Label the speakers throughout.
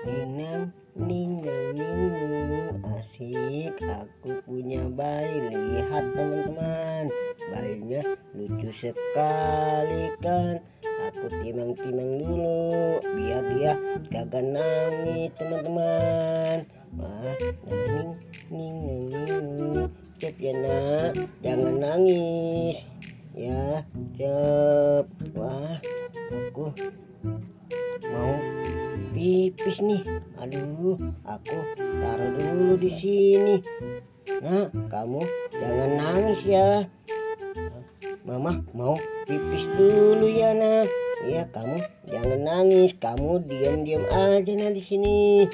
Speaker 1: Ninang ninang ninung, asik, aku punya bayi. Lihat teman-teman, bayinya lucu sekali kan. Aku timang-timang dulu biar dia kagak nangis teman-teman. Wah, nang ning nang ning, cep ya nak, jangan nangis ya, cep. Wah, aku mau pipis nih. Aduh, aku taruh dulu di sini. Nah, kamu jangan nangis ya. Mama mau pipis dulu ya, nak. Ya, kamu jangan nangis. Kamu diam-diam aja nah di sini.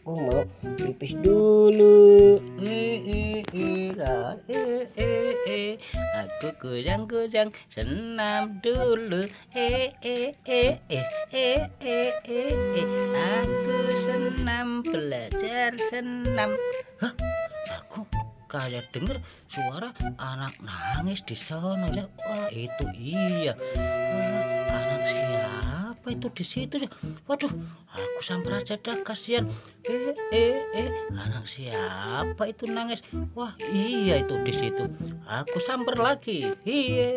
Speaker 1: Aku mau pipis dulu.
Speaker 2: Aku kujang-kujang senam dulu. Aku senam, belajar senam. Hah? Aku kayak denger suara anak nangis di sana ya. Wah, itu iya. Anak siapa itu di situ ya? Waduh, aku sampai aja dah, kasihan. Anak siapa itu nangis? Wah, iya itu di situ. Aku samper lagi. Iya.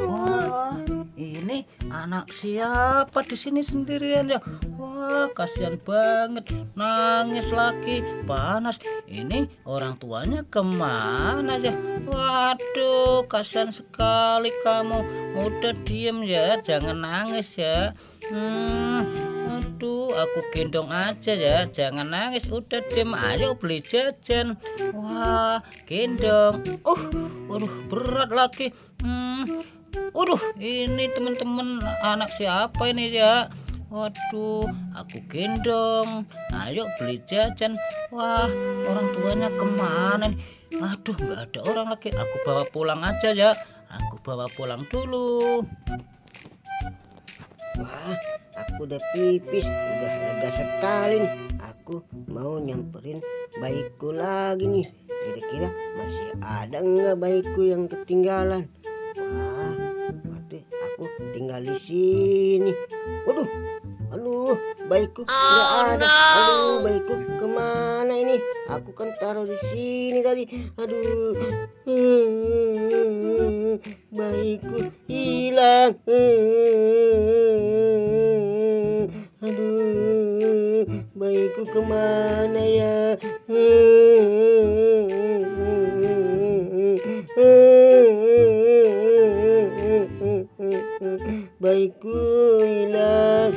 Speaker 2: Wah, ini anak siapa di sini sendirian ya? Wah, kasihan banget, nangis lagi, panas. Ini orang tuanya kemana ya? Waduh, kasihan sekali kamu. Udah diem ya, jangan nangis ya. Aduh, aku gendong aja ya, jangan nangis. Udah diem aja, beli jajan. Wah, gendong. Waduh, berat lagi. Waduh, ini teman-teman, anak siapa ini ya? Waduh, aku gendong. Ayo beli jajan. Wah, orang tuanya kemana nih? Aduh, nggak ada orang lagi. Aku bawa pulang aja ya. Aku bawa pulang dulu.
Speaker 1: Wah, aku udah pipis, udah lega sekali nih. Aku mau nyamperin bayiku lagi nih. Kira-kira masih ada nggak bayiku yang ketinggalan? Wah, berarti aku tinggal di sini. Waduh, aduh, bayiku nggak ada. Aduh, bayiku kemana ini? Aku kan taruh di sini tadi. Aduh, bayiku hilang. Aduh, bayiku kemana ya? Bayiku hilang.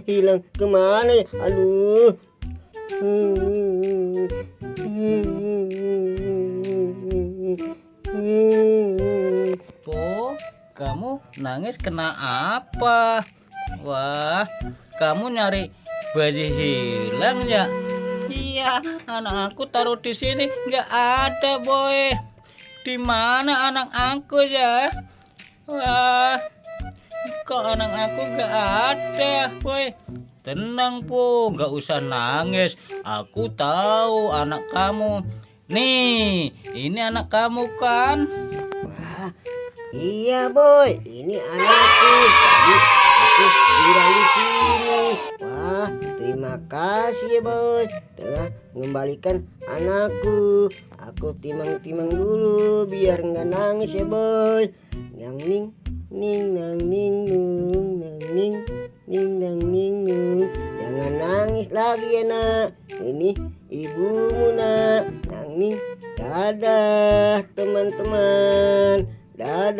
Speaker 1: Hilang kemana ya? Aduh.
Speaker 2: Po, kamu nangis kena apa? Wah, kamu nyari bayi hilang ya? Iya, anak aku taruh di sini nggak ada, boy. Di mana anak aku ya? Wah, kok anak aku nggak ada, boy? Tenang, Po, nggak usah nangis. Aku tahu anak kamu. Nih, ini anak kamu kan?
Speaker 1: Wah, iya boy, ini anakku. Tadi aku tinggal di sini. Wah, terima kasih ya boy, telah mengembalikan anakku. Aku timang-timang dulu biar nggak nangis ya boy. Nang ning ning nang ning nung nang ning ning nang ning nung. Jangan nangis lagi ya nak. Ini ibumu nak. Nang ning. Dadah teman-teman. Dadah.